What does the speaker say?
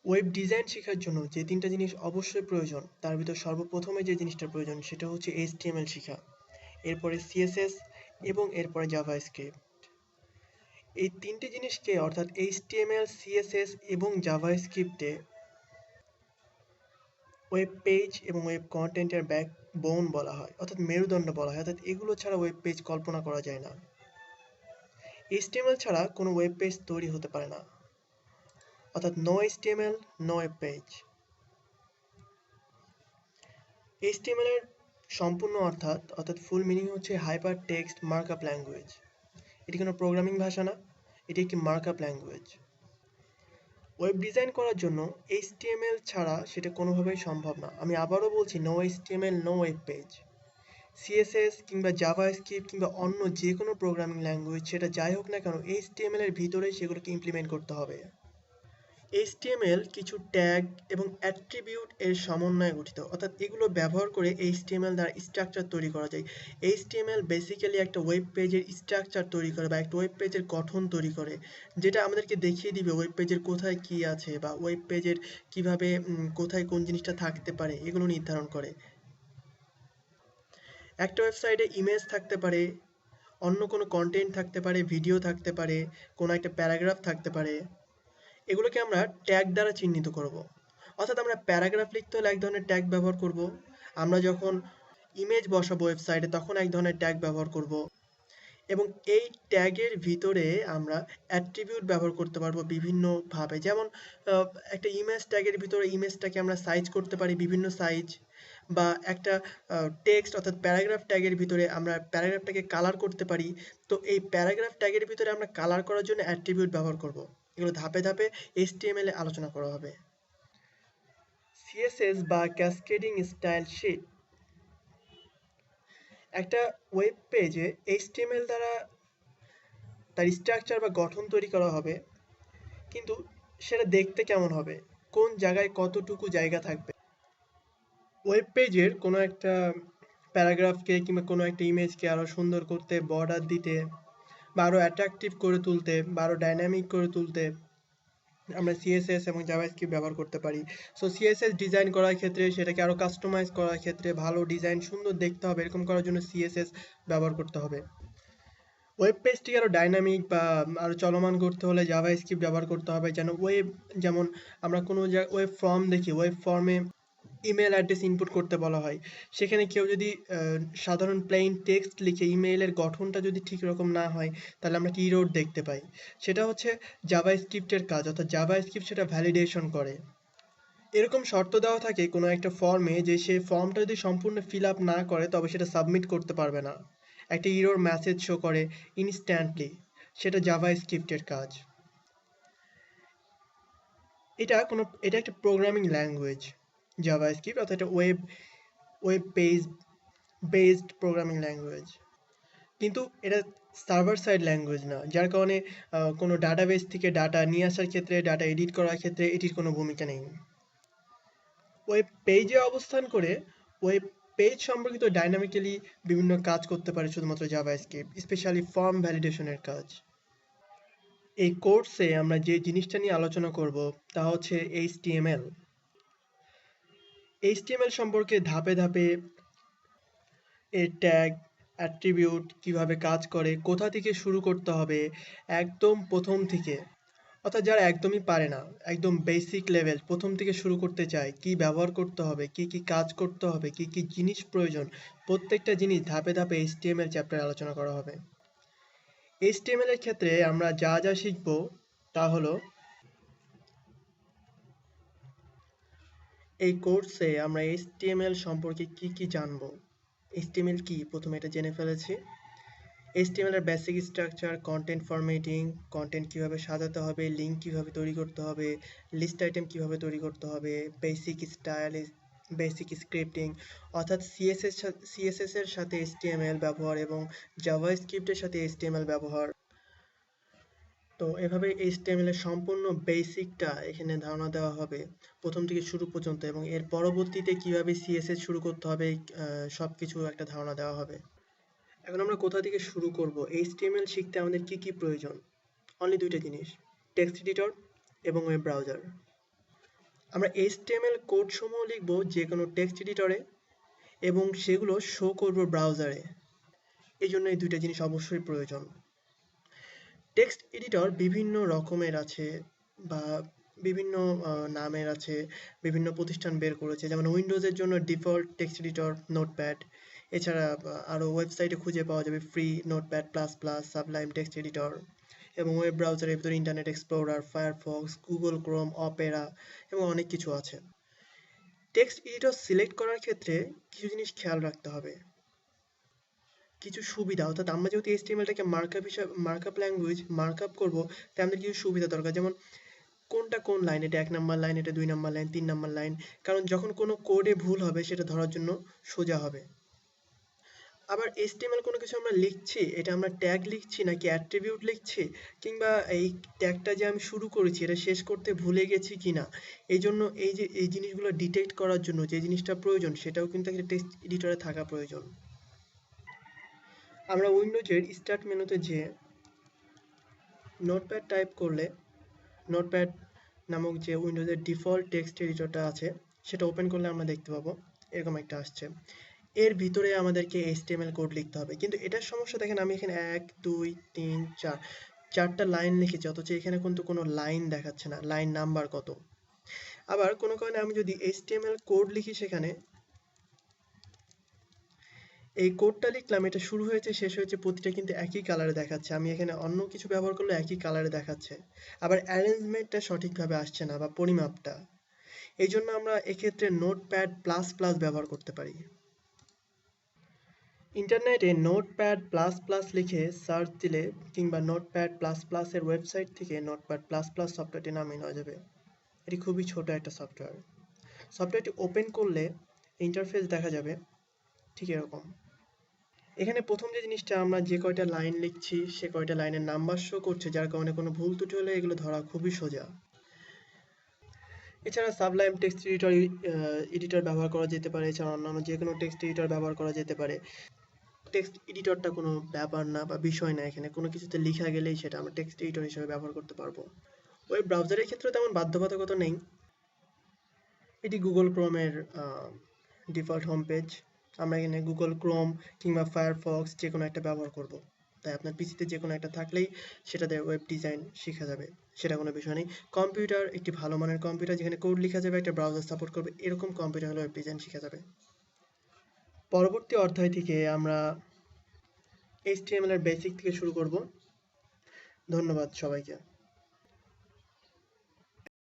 Web design শেখার জন্য যে ৩ টা জিনিস অবশ্যই প্রয়োজন, তার ভিতর সর্বপ্রথমে যে জিনিসটা প্রয়োজন সেটা হচ্ছে HTML শেখা। এরপরে CSS এবং এরপরে জাভাস্ক্রিপ্ট। এই ৩ টে জিনিসকে অর্থাৎ HTML, CSS এবং জাভাস্ক্রিপ্টে ওয়েব পেজ এবং ওয়েব কন্টেন্টের ব্যাকবোন বলা হয়, অর্থাৎ মেরুদণ্ড বলা হয়। অর্থাৎ এগুলো ছাড়া ওয়েব পেজ কল্পনা করা যায় না। HTML ছাড়া কোনো ওয়েব পেজ তৈরি হতে পারে না, অর্থাৎ no HTML no web page. HTML এর সম্পূর্ণ অর্থাৎ ফুল মিনিং হচ্ছে হাইপার টেক্সট মার্কআপ ল্যাঙ্গুয়েজ। এটি কোনো প্রোগ্রামিং ভাষা না, এটি একটি মার্কআপ ল্যাঙ্গুয়েজ। ওয়েব ডিজাইন করার জন্য HTML ছাড়া সেটা কোনোভাবেই সম্ভব না। আমি আবারও বলছি, no HTML no web page. CSS কিংবা জাভাস্ক্রিপ্ট কিংবা অন্য যে কোনো প্রোগ্রামিং ল্যাঙ্গুয়েজ সেটা যাই হোক না কেন, HTML এর ভিতরেই সেগুলোকে ইমপ্লিমেন্ট করতে হবে। HTML কিছু ট্যাগ এবং অ্যাট্রিবিউট এর সমন্বয়ে গঠিত, অর্থাৎ এগুলো ব্যবহার করে HTML দ্বারা স্ট্রাকচার তৈরি করা যায়। HTML বেসিক্যালি একটা ওয়েব পেজের স্ট্রাকচার তৈরি করে বা একটা ওয়েব পেজের গঠন তৈরি করে, যেটা আমাদেরকে দেখিয়ে দিবে ওয়েব পেজের কোথায় কি আছে বা ওয়েব পেজের কিভাবে কোথায় কোন জিনিসটা থাকতে পারে এগুলো নির্ধারণ করে। একটা ওয়েবসাইটে ইমেজ থাকতে পারে, অন্য কোনো কন্টেন্ট থাকতে পারে, ভিডিও থাকতে পারে, কোনো একটা প্যারাগ্রাফ থাকতে পারে। এগুলোকে আমরা ট্যাগ দ্বারা চিহ্নিত করব। অর্থাৎ আমরা প্যারাগ্রাফ লিখতে হলে এক ধরনের ট্যাগ ব্যবহার করব। আমরা যখন ইমেজ বসাবো ওয়েবসাইটে তখন এক ধরনের ট্যাগ ব্যবহার করব। এবং এই ট্যাগের ভিতরে আমরা অ্যাট্রিবিউট ব্যবহার করতে পারবো বিভিন্নভাবে। যেমন একটা ইমেজ ট্যাগের ভিতরে ইমেজটাকে আমরা সাইজ করতে পারি বিভিন্ন সাইজ, বা একটা টেক্সট অর্থাৎ প্যারাগ্রাফ ট্যাগের ভিতরে আমরা প্যারাগ্রাফটাকে কালার করতে পারি। তো এই প্যারাগ্রাফ ট্যাগের ভিতরে আমরা কালার করার জন্য অ্যাট্রিবিউট ব্যবহার করব। এগুলো ধাপে ধাপে HTML এ আলোচনা করা হবে। CSS বা ক্যাসকেডিং স্টাইল শিট। একটা ওয়েব পেজে HTML দ্বারা তার স্ট্রাকচার বা গঠন তৈরি করা হবে, কিন্তু সেটা দেখতে কেমন হবে, কোন জায়গায় কতটুকু জায়গা থাকবে। ওয়েব পেজের কোনো একটা প্যারাগ্রাফকে কিংবা কোনো একটা ইমেজকে আরো সুন্দর করতে, বর্ডার দিতে বা আরো অ্যাট্রাকটিভ করে তুলতে বা আরো ডাইনামিক করে তুলতে আমরা CSS এবং জাভাস্ক্রিপ্ট ব্যবহার করতে পারি। সো CSS ডিজাইন করার ক্ষেত্রে, সেটাকে আরো কাস্টমাইজ করার ক্ষেত্রে, ভালো ডিজাইন সুন্দর দেখতে হবে এরকম করার জন্য CSS ব্যবহার করতে হবে। ওয়েব পেজটিকে আরো ডাইনামিক বা আরো চলমান করতে হলে জাভাস্ক্রিপ্ট ব্যবহার করতে হবে, যেমন আমরা কোনো ওয়েব ফর্ম দেখি, ওয়েব ফর্মে ইমেল অ্যাড্রেস ইনপুট করতে বলা হয়। সেখানে কেউ যদি সাধারণ প্লেইন টেক্সট লিখে ইমেইলের গঠনটা যদি ঠিক রকম না হয়, তাহলে আমরা কি এরর দেখতে পাই। সেটা হচ্ছে জাভাস্ক্রিপ্টের কাজ, অর্থাৎ জাভাস্ক্রিপ্ট সেটা ভ্যালিডেশন করে। এরকম শর্ত দেওয়া থাকে কোনো একটা ফর্মে যে সে ফর্মটা যদি সম্পূর্ণ ফিল আপ না করে তবে সেটা সাবমিট করতে পারবে না। একটা এরর মেসেজ শো করে ইনস্ট্যান্টলি, সেটা জাভাস্ক্রিপ্টের কাজ। এটা একটা প্রোগ্রামিং ল্যাঙ্গুয়েজ, জাভাস্ক্রিপ্ট, অর্থাৎ একটা web page based programming language. কিন্তু এটা সার্ভার সাইড ল্যাঙ্গুয়েজ না, যার কারণে কোনো ডাটাবেস থেকে ডাটা নিয়ে আসার ক্ষেত্রে, ডাটা এডিট করার ক্ষেত্রে এটির কোনো ভূমিকা নেই। ওয়েব পেজে অবস্থান করে ওয়েব পেজ সম্পর্কিত ডাইনামিক্যালি বিভিন্ন কাজ করতে পারে শুধুমাত্র জাভাস্ক্রিপ্ট, স্পেশালি ফর্ম ভ্যালিডেশনের কাজ। এই কোর্সে আমরা যে জিনিসটা নিয়ে আলোচনা করব তা হচ্ছে HTML। HTML সম্পর্কে ধাপে ধাপে এর ট্যাগ, অ্যাট্রিবিউট কিভাবে কাজ করে, কোথা থেকে শুরু করতে হবে, একদম প্রথম থেকে, অর্থাৎ যারা একদমই পারে না, একদম বেসিক লেভেল প্রথম থেকে শুরু করতে চায়, কি ব্যবহার করতে হবে, কি কি কাজ করতে হবে, কি কি জিনিস প্রয়োজন, প্রত্যেকটা জিনিস ধাপে ধাপে HTML চ্যাপ্টারে আলোচনা করা হবে। HTML এর ক্ষেত্রে আমরা যা যা শিখব তা হলো, এই কোর্সে আমরা HTML সম্পর্কে কি কি জানবো। HTML কি, প্রথমে এটা জেনে ফেলেছি। HTML এর basic structure, content formatting, content কিভাবে সাজাতে হবে, লিঙ্ক কিভাবে তৈরি করতে হবে, লিস্ট আইটেম কিভাবে তৈরি করতে হবে, বেসিক স্টাইল, বেসিক স্ক্রিপ্টিং, অর্থাৎ CSS এর সাথে HTML ব্যবহার এবং জাভাস্ক্রিপ্টের সাথে HTML ব্যবহার। তো এভাবে HTML এর সম্পূর্ণ বেসিকটা এখানে ধারণা দেওয়া হবে প্রথম থেকে শুরু পর্যন্ত, এবং এর পরবর্তীতে কিভাবে CSS শুরু করতে হবে সবকিছু একটা ধারণা দেওয়া হবে। এখন আমরা কোথা থেকে শুরু করব। HTML শিখতে আমাদের কি প্রয়োজন? অনলি দুইটা জিনিস, টেক্সট এডিটর এবং ওয়েব ব্রাউজার। আমরা HTML কোড সমূহ লিখব যে কোনো টেক্সট এডিটরে এবং সেগুলো শো করব ব্রাউজারে। এই জন্য এই দুইটা জিনিস অবশ্যই প্রয়োজন। টেক্সট এডিটর বিভিন্ন রকমের আছে বা বিভিন্ন নামের আছে, বিভিন্ন প্রতিষ্ঠান বের করেছে। যেমন উইন্ডোজের জন্য ডিফল্ট টেক্সট এডিটর নোটপ্যাড, এছাড়া আরও ওয়েবসাইটে খুঁজে পাওয়া যাবে free notepad plus plus, Sublime text editor, এবং ওয়েব ব্রাউজারের ভিতরে internet explorer, Firefox, Google Chrome, Opera এবং অনেক কিছু আছে। টেক্সট এডিটর সিলেক্ট করার ক্ষেত্রে কিছু জিনিস খেয়াল রাখতে হবে। কিছু সুবিধা, অর্থাৎ আমরা যেহেতু HTML-টাকে মার্কআপ ল্যাঙ্গুয়েজ মার্কআপ করব, তাই আমাদের কিছু সুবিধা দরকার। যেমন কোনটা কোন লাইন, এটা 1 নাম্বার লাইন, এটা 2 নাম্বার লাইন, 3 নাম্বার লাইন, কারণ যখন কোনো কোডে ভুল হবে সেটা ধরার জন্য সোজা হবে। আবার HTML কোনো কিছু আমরা লিখছি, এটা আমরা ট্যাগ লিখছি নাকি অ্যাট্রিবিউট লিখছি, কিংবা এই ট্যাগটা যে আমি শুরু করেছি এটা শেষ করতে ভুলে গেছি কিনা, এই জন্য এই জিনিসগুলো ডিটেক্ট করার জন্য যে জিনিসটা প্রয়োজন সেটাও কিন্তু একটা টেক্সট এডিটরে থাকা প্রয়োজন। আমরা উইন্ডোজের স্টার্ট মেনুতে যেয়ে নোটপ্যাড টাইপ করলে নোটপ্যাড নামক যে উইন্ডোজের ডিফল্ট টেক্সট এডিটরটা আছে সেটা ওপেন করলে আমরা দেখতে পাবো এরকম একটা আসছে। এর ভিতরে আমাদেরকে HTML কোড লিখতে হবে, কিন্তু এটার সমস্যা দেখেন, আমি এখানে 1 2 3 4 চারটা লাইন লিখেছি, অথচ এখানে কিন্তু কোনো লাইন দেখাচ্ছে না, লাইন নাম্বার কত। আবার কোনো কারণে আমি যদি HTML কোড লিখি, সেখানে এই কোডটা লিখলাম, এটা শুরু হয়েছে শেষ হয়েছে প্রতিটা কিন্তু একই কালারে দেখাচ্ছে, আমি এখানে অন্য কিছু ব্যবহার করলে একই কালারে দেখাচ্ছে। আবার অ্যারেঞ্জমেন্টটা সঠিকভাবে আসছে না বা পরিমাপটা, এই জন্য আমরা এক্ষেত্রে নোটপ্যাড প্লাস প্লাস ব্যবহার করতে পারি। ইন্টারনেটে নোটপ্যাড প্লাস প্লাস লিখে সার্চ দিলে কিংবা নোটপ্যাড প্লাস প্লাসের ওয়েবসাইট থেকে নোটপ্যাড প্লাস প্লাস সফটওয়্যারটি নামিয়ে নেওয়া যাবে। এটি খুবই ছোট একটা সফটওয়্যার। সফটওয়্যারটি ওপেন করলে ইন্টারফেস দেখা যাবে ঠিক এরকম। এখানে প্রথম যে জিনিসটা, আমরা যে কয়টা লাইন লিখছি সে কয়টা লাইনের নাম্বার শো করছে, যার কারণে কোনো ভুল ত্রুটি হলে এগুলো ধরা খুবই সোজা। এছাড়া সাবলাইম টেক্সট এডিটর ব্যবহার করা যেতে পারে, এছাড়া অন্যান্য যে কোনো টেক্সট এডিটর ব্যবহার করা যেতে পারে। টেক্সট এডিটরটা কোনো ব্যাপার না বা বিষয় না, এখানে কোনো কিছুতে লেখা গেলেই সেটা আমরা টেক্সট এডিটর হিসেবে ব্যবহার করতে পারবো। ওয়েব ব্রাউজারের ক্ষেত্রে তেমন বাধ্যবাধকতা নেই। এটি গুগল ক্রোমের ডিফল্ট হোম পেজ। আমরা এখানে গুগল ক্রোম কিংবা ফায়ারফক্স যে কোনো একটা ব্যবহার করব। তাই আপনার পিসিতে যে কোনো একটা থাকলেই সেটাতে ওয়েব ডিজাইন শেখা যাবে, সেটা কোনো বিষয় নেই। কম্পিউটার একটি ভালো মানের কম্পিউটার, যেখানে কোড লেখা যাবে, একটা ব্রাউজার সাপোর্ট করবে, এরকম কম্পিউটার হলে ওয়েব ডিজাইন শেখা যাবে। পরবর্তী অধ্যায় থেকে আমরা HTML এর বেসিক থেকে শুরু করব। ধন্যবাদ সবাইকে।